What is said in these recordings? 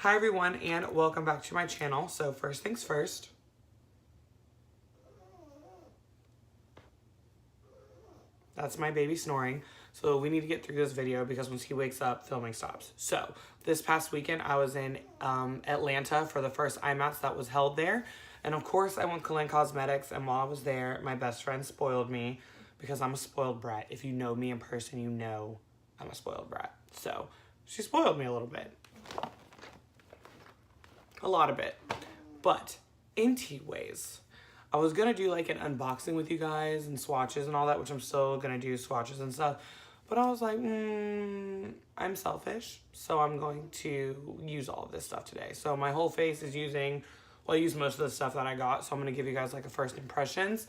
Hi everyone and welcome back to my channel. So first things first, that's my baby snoring. So we need to get through this video because once he wakes up, filming stops. So this past weekend I was in Atlanta for the first IMATS that was held there. And of course I went to Lyne Cosmetics, and while I was there, my best friend spoiled me because I'm a spoiled brat. If you know me in person, you know I'm a spoiled brat. So she spoiled me a little bit. A lot of it. But anyways, I was gonna do like an unboxing with you guys and swatches and all that, which I'm still gonna do swatches and stuff. But I was like, I'm selfish, so I'm going to use all of this stuff today. So my whole face is using, well, I use most of the stuff that I got, so I'm gonna give you guys like a first impressions.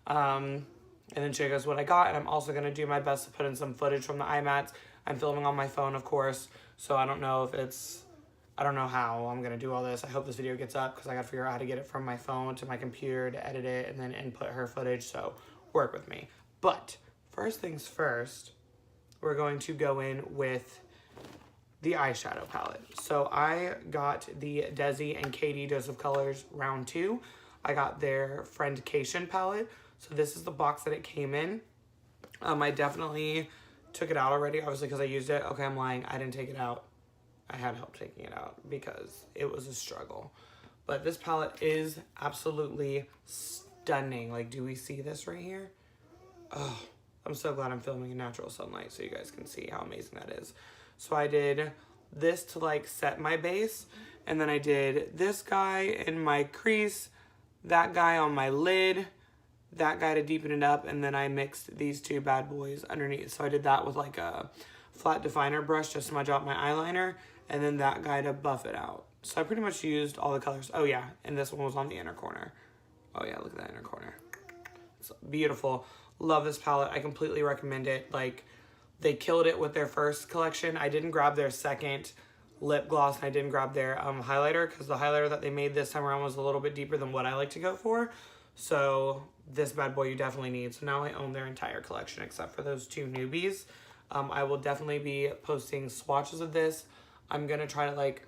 And then show you guys what I got, and I'm also gonna do my best to put in some footage from the IMATS. I'm filming on my phone, of course, so I don't know if it's, I don't know how I'm gonna do all this. I hope this video gets up because I gotta figure out how to get it from my phone to my computer to edit it and then input her footage, so work with me. But first things first, we're going to go in with the eyeshadow palette. So I got the Desi and Katie Dose of Colors round 2. I got their Friendcation palette. So this is the box that it came in. I definitely took it out already, obviously, because I used it. Okay, I'm lying, I didn't take it out. I had help taking it out because it was a struggle. But this palette is absolutely stunning. Like, do we see this right here? Oh, I'm so glad I'm filming in natural sunlight so you guys can see how amazing that is. So I did this to like set my base, and then I did this guy in my crease, that guy on my lid, that guy to deepen it up, and then I mixed these two bad boys underneath. So I did that with like a flat definer brush to smudge out my eyeliner, and then that guy to buff it out. So I pretty much used all the colors. Oh yeah, and this one was on the inner corner. Oh yeah, look at that inner corner. It's beautiful. Love this palette. I completely recommend it. Like, they killed it with their first collection. I didn't grab their second lip gloss, and I didn't grab their highlighter because the highlighter that they made this time around was a little bit deeper than what I like to go for. So this bad boy you definitely need. So now I own their entire collection except for those two newbies. I will definitely be posting swatches of this. I'm gonna try to like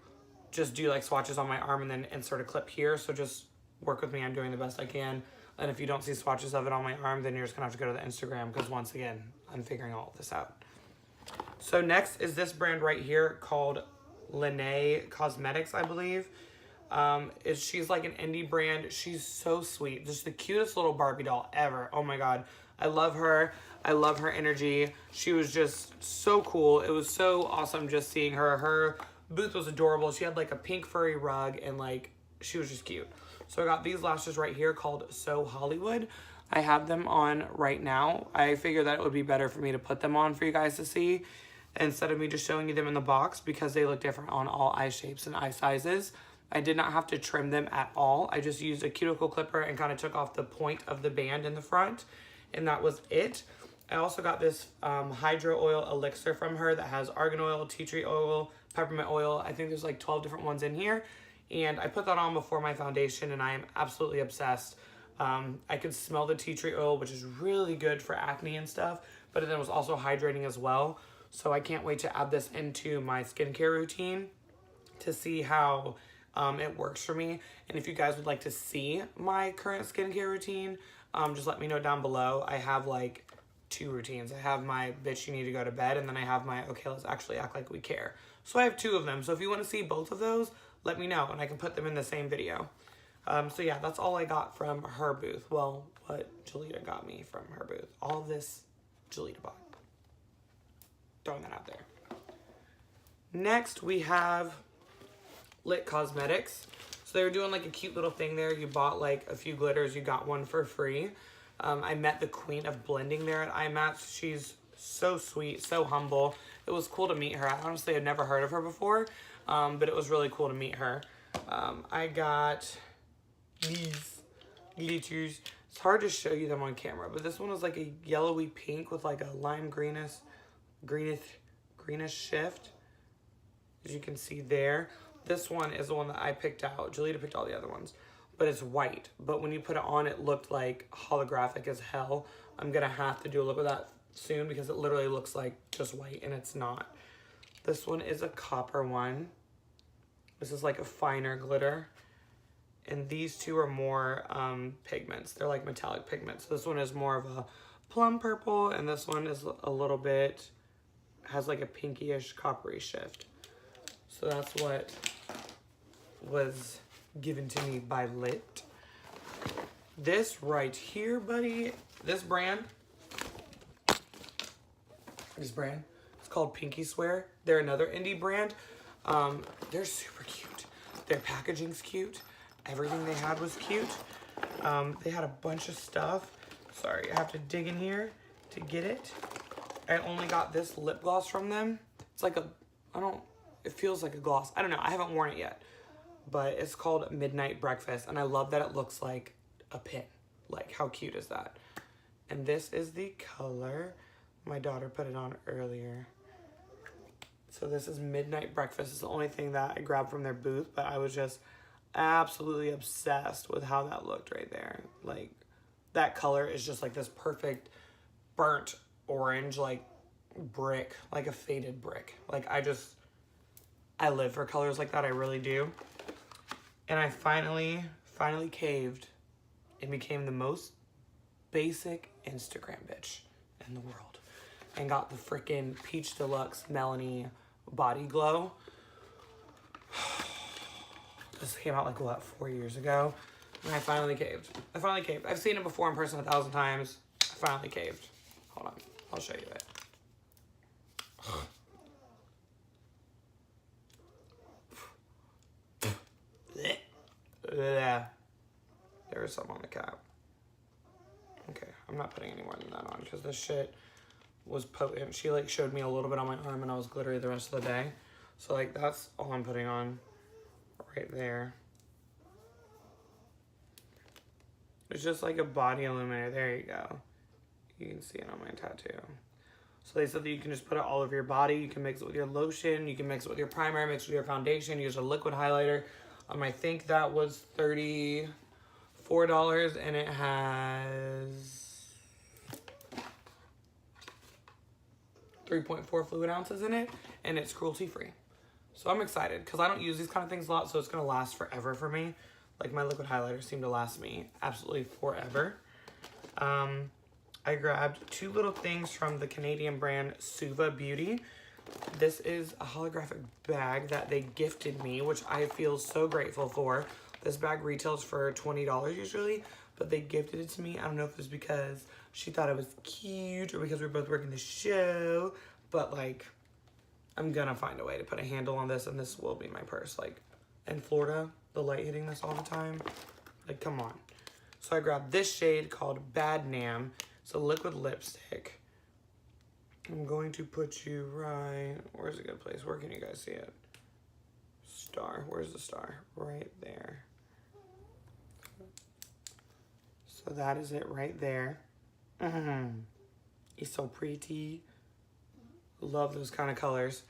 just do like swatches on my arm and then insert a clip here. So just work with me. I'm doing the best I can. And if you don't see swatches of it on my arm, then you're just gonna have to go to the Instagram because once again, I'm figuring all of this out. So next is this brand right here called Lynnae Cosmetics, I believe. She's like an indie brand. She's so sweet. Just the cutest little Barbie doll ever. Oh my God. I love her. I love her energy. She was just so cool. It was so awesome just seeing her. Her booth was adorable. She had like a pink furry rug and like, she was just cute. So I got these lashes right here called So Hollywood. I have them on right now. I figured that it would be better for me to put them on for you guys to see instead of me just showing you them in the box because they look different on all eye shapes and eye sizes. I did not have to trim them at all. I just used a cuticle clipper and kind of took off the point of the band in the front, and that was it. I also got this Hydro Oil Elixir from her that has argan oil, tea tree oil, peppermint oil. I think there's like 12 different ones in here. And I put that on before my foundation, and I am absolutely obsessed. I could smell the tea tree oil, which is really good for acne and stuff, but then it was also hydrating as well. So I can't wait to add this into my skincare routine to see how it works for me. And if you guys would like to see my current skincare routine, just let me know down below. I have like 2 routines. I have my bitch you need to go to bed, and then I have my okay let's actually act like we care. So I have 2 of them. So if you want to see both of those, let me know and I can put them in the same video. So yeah, that's all I got from her booth. Well, what Jolita got me from her booth. All of this Jolita bought. Throwing that out there. Next we have Lyne Cosmetics. So they were doing like a cute little thing there. You bought like a few glitters, you got one for free. I met the queen of blending there at IMATS. She's so sweet, so humble. It was cool to meet her. I honestly had never heard of her before, but it was really cool to meet her. I got these glitters. It's hard to show you them on camera, but this one was like a yellowy pink with like a lime greenish shift, as you can see there. This one is the one that I picked out. Jolita picked all the other ones, but it's white. But when you put it on, it looked like holographic as hell. I'm gonna have to do a look at that soon because it literally looks like just white and it's not. This one is a copper one. This is like a finer glitter. And these two are more pigments. They're like metallic pigments. This one is more of a plum purple, and this one is a little bit, has like a pinkyish coppery shift. So that's what was given to me by Lit. This right here, buddy, this brand, it's called Pinky Swear. They're another indie brand. They're super cute. Their packaging's cute. Everything they had was cute. They had a bunch of stuff. Sorry, I have to dig in here to get it. I only got this lip gloss from them. It's like it feels like a gloss. I don't know, I haven't worn it yet. But it's called Midnight Breakfast, and I love that it looks like a pin. Like, how cute is that? And this is the color. My daughter put it on earlier. So this is Midnight Breakfast. It's the only thing that I grabbed from their booth, but I was just absolutely obsessed with how that looked right there. Like, that color is just like this perfect burnt orange, like brick, like a faded brick. Like, I live for colors like that, I really do. And I finally caved and became the most basic Instagram bitch in the world. And got the freaking Peach Deluxe Melanie Body Glow. This came out like, what, 4 years ago? And I finally caved. I've seen it before in person 1,000 times. I finally caved. Hold on, I'll show you it. Yeah, there was some on the cap. Okay, I'm not putting any more than that on because this shit was potent. She like showed me a little bit on my arm and I was glittery the rest of the day. So like that's all I'm putting on right there. It's just like a body illuminator. There you go. You can see it on my tattoo. So they said that you can just put it all over your body. You can mix it with your lotion. You can mix it with your primer, mix it with your foundation, use a liquid highlighter. I think that was $34 and it has 3.4 fluid ounces in it and it's cruelty free. So I'm excited because I don't use these kind of things a lot, so it's gonna last forever for me. Like my liquid highlighters seem to last me absolutely forever. I grabbed two little things from the Canadian brand Suva Beauty. This is a holographic bag that they gifted me, which I feel so grateful for. This bag retails for $20 usually, but they gifted it to me. I don't know if it was because she thought it was cute or because we're both working the show, but like, I'm gonna find a way to put a handle on this and this will be my purse. Like, in Florida, the light hitting this all the time, like, come on. So I grabbed this shade called Bad Nam. It's a liquid lipstick. I'm going to put you right, where's a good place? Where can you guys see it? Star, where's the star? Right there. So that is it right there. It's so pretty. Love those kind of colors.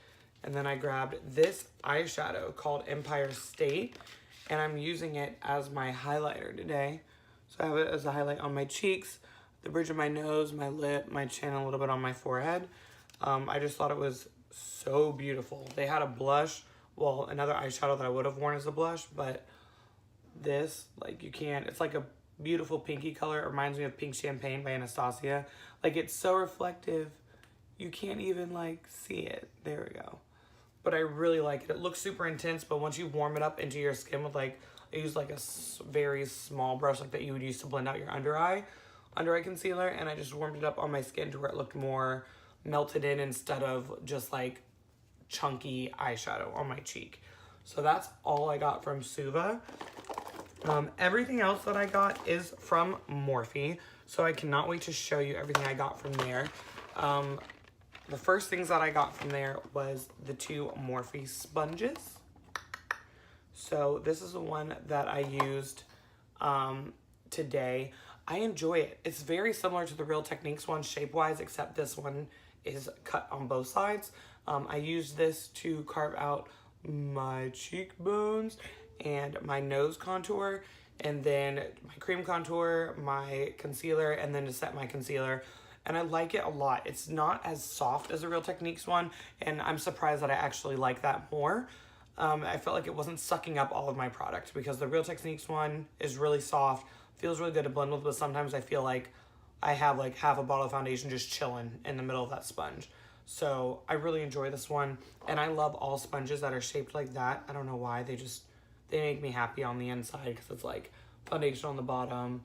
And then I grabbed this eyeshadow called Empire State, and I'm using it as my highlighter today. So I have it as a highlight on my cheeks, the bridge of my nose, my lip, my chin, a little bit on my forehead. I just thought it was so beautiful. They had a blush, well, another eyeshadow that I would have worn as a blush, but this, like, you can't, it's like a beautiful pinky color. It reminds me of Pink Champagne by Anastasia. Like, it's so reflective, you can't even, like, see it. There we go. But I really like it. It looks super intense, but once you warm it up into your skin with, like, I use, like, a very small brush, like, that you would use to blend out your under eye concealer, and I just warmed it up on my skin to where it looked more melted in instead of just like chunky eyeshadow on my cheek. So that's all I got from Suva. Everything else that I got is from Morphe, so I cannot wait to show you everything I got from there. The first things that I got from there was the two Morphe sponges. So this is the one that I used today. I enjoy it. It's very similar to the Real Techniques one shape-wise, except this one is cut on both sides. I used this to carve out my cheekbones and my nose contour, and then my cream contour, my concealer, and then to set my concealer. And I like it a lot. It's not as soft as the Real Techniques one, and I'm surprised that I actually like that more. I felt like it wasn't sucking up all of my product because the Real Techniques one is really soft, feels really good to blend with, but sometimes I feel like I have like half a bottle of foundation just chilling in the middle of that sponge. So I really enjoy this one, and I love all sponges that are shaped like that. I don't know why, they make me happy on the inside because it's like foundation on the bottom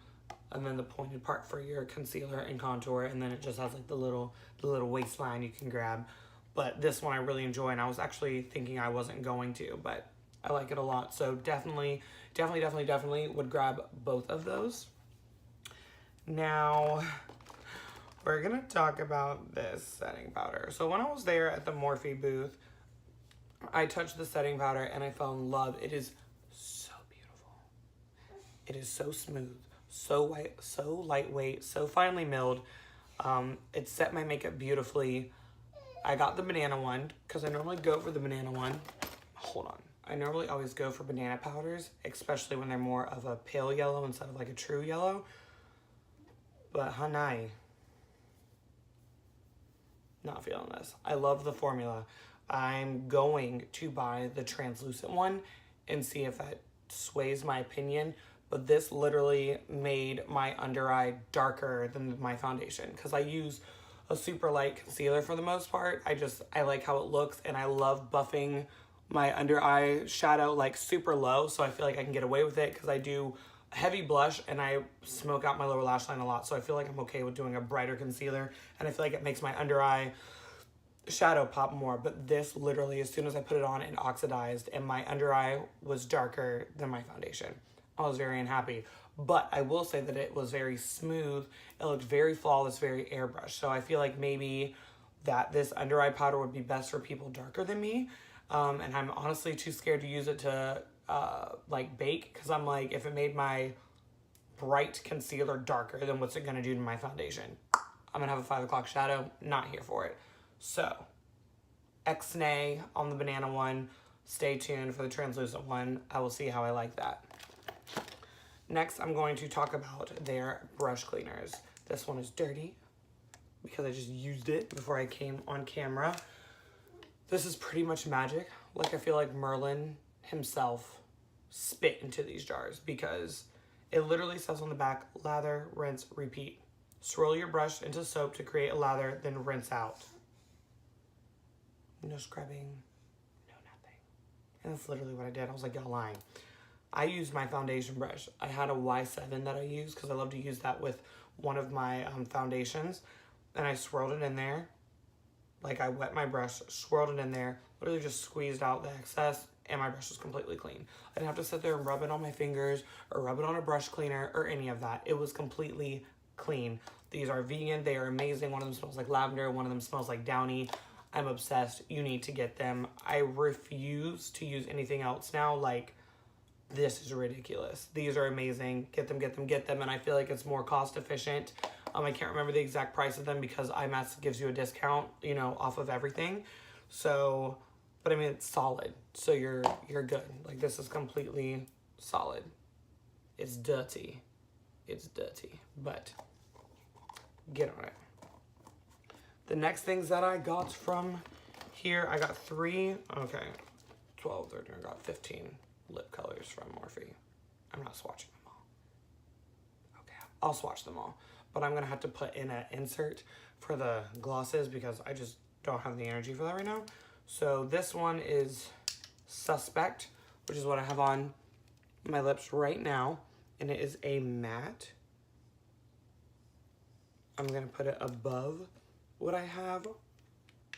and then the pointed part for your concealer and contour, and then it just has like the little waistline you can grab. But this one I really enjoy, and I was actually thinking I wasn't going to, but I like it a lot. So definitely would grab both of those. Now, we're gonna talk about this setting powder. So when I was there at the Morphe booth, I touched the setting powder and I fell in love. It is so beautiful. It is so smooth, so white, so lightweight, so finely milled. It set my makeup beautifully. I got the banana one because I normally go for the banana one. Hold on. I normally always go for banana powders, especially when they're more of a pale yellow instead of like a true yellow. But honey, not feeling this. I love the formula. I'm going to buy the translucent one and see if that sways my opinion. But this literally made my under eye darker than my foundation because I use a super light concealer for the most part. I like how it looks, and I love buffing my under eye shadow like super low, so I feel like I can get away with it because I do a heavy blush and I smoke out my lower lash line a lot, so I feel like I'm okay with doing a brighter concealer, and I feel like it makes my under eye shadow pop more. But this literally, as soon as I put it on, it oxidized and my under eye was darker than my foundation. I was very unhappy, but I will say that it was very smooth. It looked very flawless, very airbrushed. So I feel like maybe that this under eye powder would be best for people darker than me. And I'm honestly too scared to use it to like bake, because I'm like, if it made my bright concealer darker, then what's it gonna do to my foundation? I'm gonna have a 5 o'clock shadow. Not here for it. So, X-nay on the banana one. Stay tuned for the translucent one. I will see how I like that. Next, I'm going to talk about their brush cleaners. This one is dirty because I just used it before I came on camera. This is pretty much magic. Like, I feel like Merlin himself spit into these jars because it literally says on the back, lather, rinse, repeat. Swirl your brush into soap to create a lather, then rinse out. No scrubbing, no nothing. And that's literally what I did. I was like, y'all lying. I used my foundation brush. I had a Y7 that I used because I love to use that with one of my foundations. And I swirled it in there. Like, I wet my brush, swirled it in there, literally just squeezed out the excess, and my brush was completely clean. I didn't have to sit there and rub it on my fingers or rub it on a brush cleaner or any of that. It was completely clean. These are vegan. They are amazing. One of them smells like lavender. One of them smells like downy. I'm obsessed. You need to get them. I refuse to use anything else now. Like, this is ridiculous. These are amazing. Get them, get them, get them. And I feel like it's more cost efficient. I can't remember the exact price of them because IMATS gives you a discount, you know, off of everything. So, but I mean, it's solid. So you're good. Like, this is completely solid. It's dirty. It's dirty, but get on it. The next things that I got from here, I got 12, 13, I got 15 lip colors from Morphe. I'm not swatching them all. Okay, I'll swatch them all. But I'm going to have to put in an insert for the glosses because I just don't have the energy for that right now. So this one is Suspect, which is what I have on my lips right now. And it is a matte. I'm going to put it above what I have,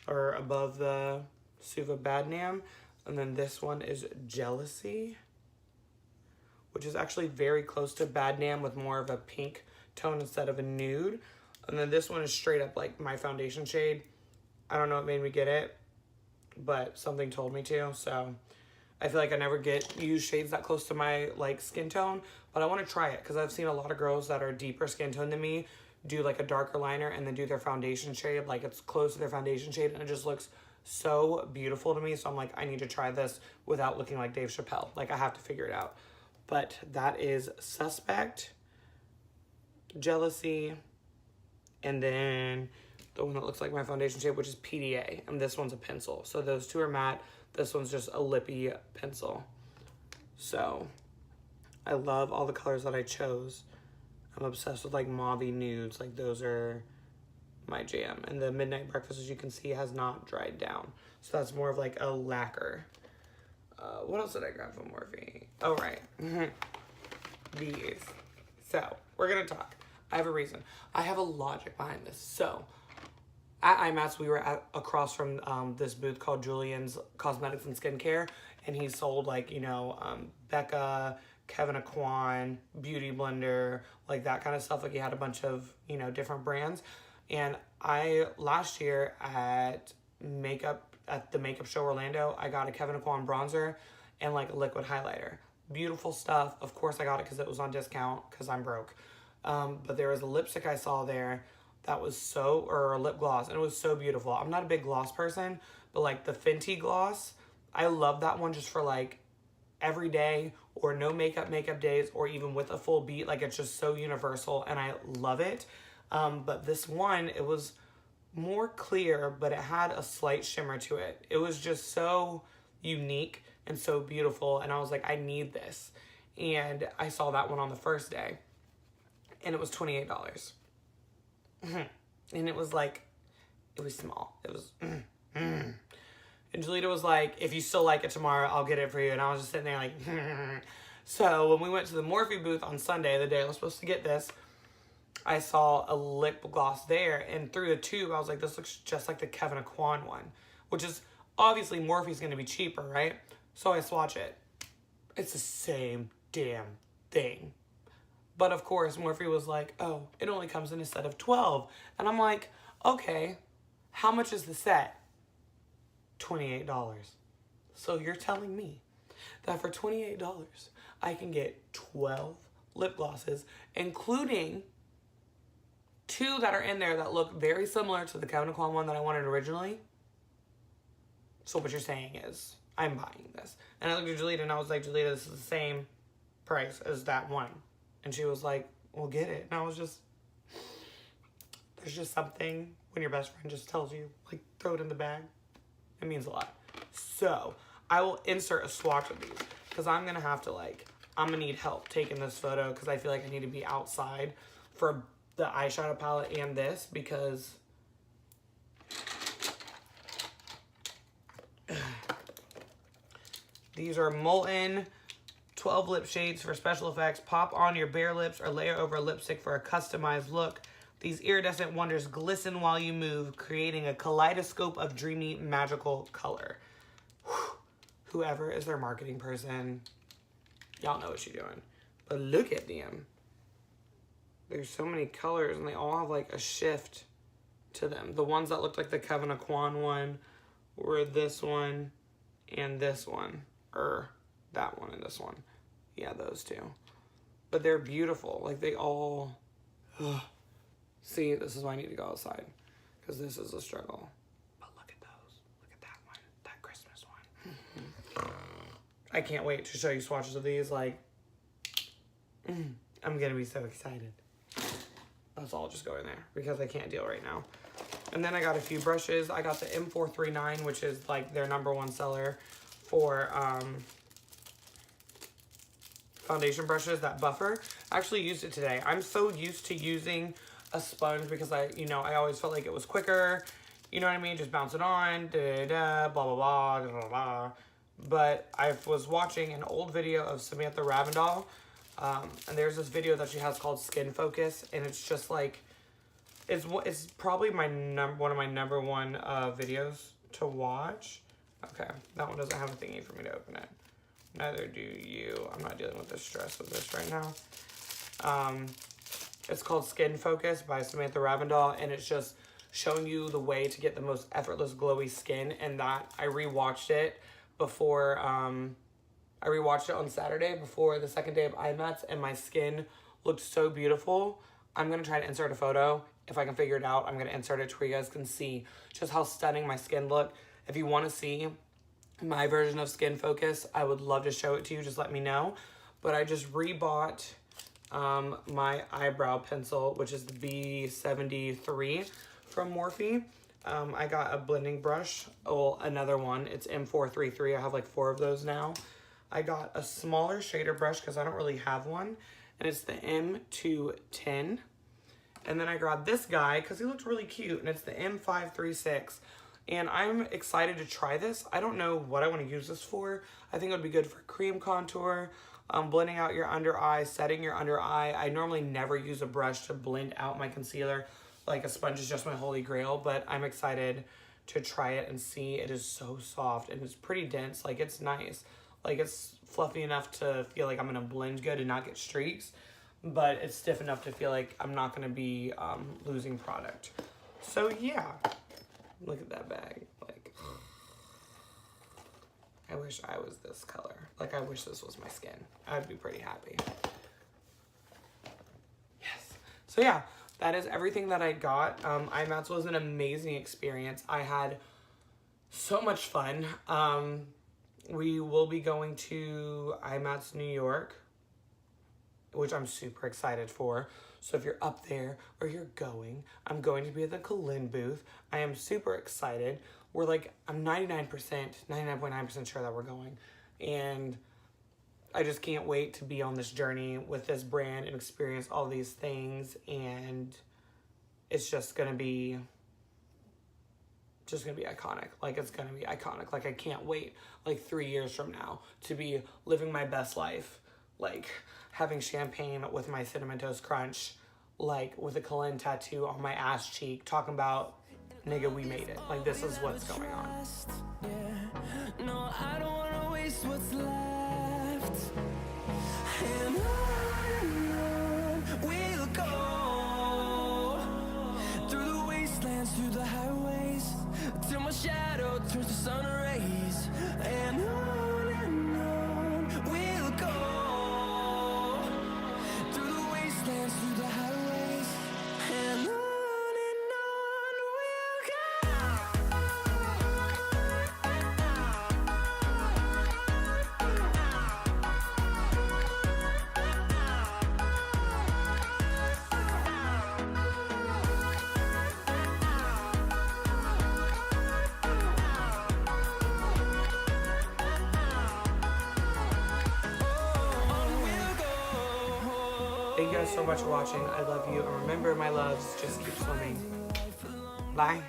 or above the Suva Badnam. And then this one is Jealousy, which is actually very close to Badnam with more of a pink tone instead of a nude. And then this one is straight up like my foundation shade. I don't know what made me get it, but something told me to. So I feel like I never use shades that close to my like skin tone, but I want to try it because I've seen a lot of girls that are deeper skin tone than me do like a darker liner and then do their foundation shade like it's close to their foundation shade, and it just looks so beautiful to me. So I'm like, I need to try this without looking like Dave Chappelle. Like, I have to figure it out. But that is Suspect, Jealousy, and then the one that looks like my foundation shade, which is PDA, and this one's a pencil. So those two are matte. This one's just a lippy pencil. So I love all the colors that I chose. I'm obsessed with like mauve nudes. Like those are my jam. And the Midnight Breakfast, as you can see, has not dried down. So that's more of like a lacquer. What else did I grab from Morphe? Oh, right. These. So we're going to talk. I have a reason. I have a logic behind this. So at IMATS, we were across from this booth called Julian's Cosmetics and Skincare. And he sold like, you know, Becca, Kevin Aquan, Beauty Blender, like that kind of stuff. Like he had a bunch of, you know, different brands. And I, last year at the Makeup Show Orlando, I got a Kevin Aquan bronzer and like a liquid highlighter. Beautiful stuff. Of course I got it because it was on discount because I'm broke. But there was a lipstick I saw there that was or a lip gloss, and it was so beautiful. I'm not a big gloss person, but like the Fenty gloss, I love that one just for like every day or no makeup days, or even with a full beat. Like it's just so universal and I love it. But this one, it was more clear, but it had a slight shimmer to it. It was just so unique and so beautiful. And I was like, I need this. And I saw that one on the first day and it was $28. And it was like, it was small. It was, And Julita was like, if you still like it tomorrow, I'll get it for you. And I was just sitting there like, So when we went to the Morphe booth on Sunday, the day I was supposed to get this, I saw a lip gloss there, and through the tube, I was like, this looks just like the Kevin Aquan one, which is obviously Morphe's going to be cheaper, right? So I swatch it. It's the same damn thing. But of course, Morphe was like, oh, it only comes in a set of 12. And I'm like, okay, how much is the set? $28. So you're telling me that for $28, I can get 12 lip glosses, including 2 that are in there that look very similar to the Kevin Aquan one that I wanted originally. So what you're saying is, I'm buying this. And I looked at Julita and I was like, Julita, this is the same price as that one. And she was like, well, get it. And I was just, there's just something when your best friend just tells you, like, throw it in the bag. It means a lot. So I will insert a swatch of these because I'm going to have to I'm going to need help taking this photo because I feel like I need to be outside for the eyeshadow palette and this because these are Molten 12 lip shades for special effects. Pop on your bare lips or layer over a lipstick for a customized look. These iridescent wonders glisten while you move, creating a kaleidoscope of dreamy, magical color. Whew. Whoever is their marketing person, y'all know what you're doing. But look at them. There's so many colors, and they all have, like, a shift to them. The ones that looked like the Kevin Aquan one were this one and this one. Or that one and this one. Yeah, those two. But they're beautiful. Like, they all... Ugh. See, this is why I need to go outside. Because this is a struggle. But look at those. Look at that one. That Christmas one. I can't wait to show you swatches of these. Like, I'm going to be so excited. That's all just go in there. Because I can't deal right now. And then I got a few brushes. I got the M439, which is, like, their #1 seller for foundation brushes that buffer. I actually used it today. I'm so used to using a sponge because I always felt like it was quicker. You know what I mean? Just bounce it on, blah, blah, blah, blah, blah, blah. But I was watching an old video of Samantha Ravindal, and there's this video that she has called Skin Focus, and it's just like, it's probably one of my #1 videos to watch. Okay, that one doesn't have a thingy for me to open it. Neither do you. I'm not dealing with the stress of this right now. It's called Skin Focus by Samantha Ravindal, and it's just showing you the way to get the most effortless, glowy skin. And that I rewatched it before, I rewatched it on Saturday before the second day of IMATS, and my skin looked so beautiful. I'm going to try to insert a photo. If I can figure it out, I'm going to insert it to where you guys can see just how stunning my skin looked. If you want to see my version of Skin Focus, I would love to show it to you. Just let me know. But I just rebought my eyebrow pencil, which is the B73 from Morphe. I got a blending brush. Oh, another one. It's M433. I have like 4 of those now. I got a smaller shader brush because I don't really have one. And it's the M210. And then I grabbed this guy because he looked really cute. And it's the M536. And I'm excited to try this. I don't know what I want to use this for. I think it would be good for cream contour, blending out your under eye, setting your under eye. I normally never use a brush to blend out my concealer. Like a sponge is just my holy grail, but I'm excited to try it and see. It is so soft and it's pretty dense. Like, it's nice. Like, it's fluffy enough to feel like I'm gonna blend good and not get streaks, but it's stiff enough to feel like I'm not gonna be losing product. So yeah, look at that bag. Like, I wish I was this color. Like, I wish this was my skin. I'd be pretty happy. Yes. So yeah, that is everything that I got. IMATS was an amazing experience. I had so much fun. We will be going to IMATS New York, which I'm super excited for. So if you're up there or you're going, I'm going to be at the Colin booth. I am super excited. We're like, I'm 99.9% sure that we're going. And I just can't wait to be on this journey with this brand and experience all these things. And it's just gonna be iconic. Like, it's gonna be iconic. Like, I can't wait, like, 3 years from now to be living my best life. Like, having champagne with my Cinnamon Toast Crunch, like, with a Colin tattoo on my ass cheek, talking about, nigga, we made it. Like, this is what's going on. No, I don't wanna waste what's left. And on we'll go, through the wastelands, through the highways, till my shadow turns to sun rays. And on we'll go, through the wastelands, through the highways, and on we'll go. Thank you guys so much for watching. I love you. And remember, my loves, just keep swimming. Bye.